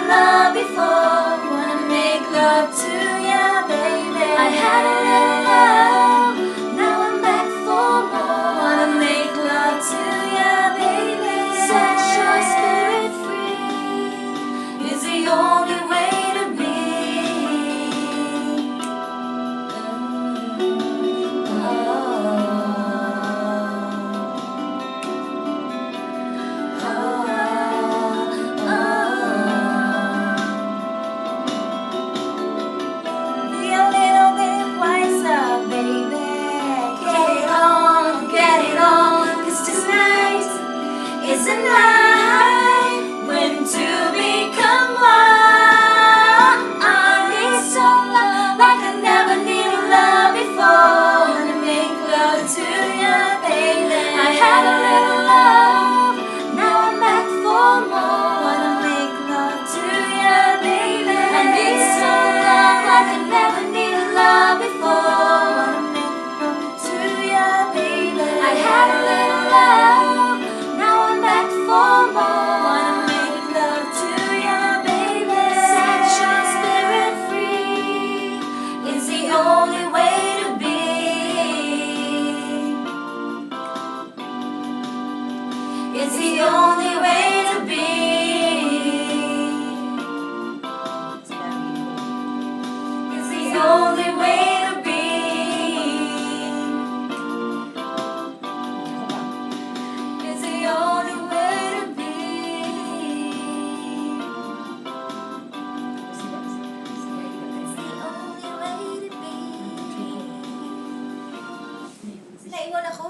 love before. Wanna make love to ya, baby. I had a little love, now I'm back for more. Wanna make love to ya, baby. Set your spirit free is the only way to be. It's a night when two become one. I need some love like I never needed love before. Wanna make love to ya, baby. I had a little love, now I'm back for more. Wanna make love to ya, baby. I need some love like I never needed love before. Wanna make love to ya, baby. I had a little love, now I'm back for more. Wanna make love to ya, baby. Set your spirit free. It's the only way to be. It's the only way to be. It's the only way to be. It's the only way to be. It's the only way to be. Naiwan ako.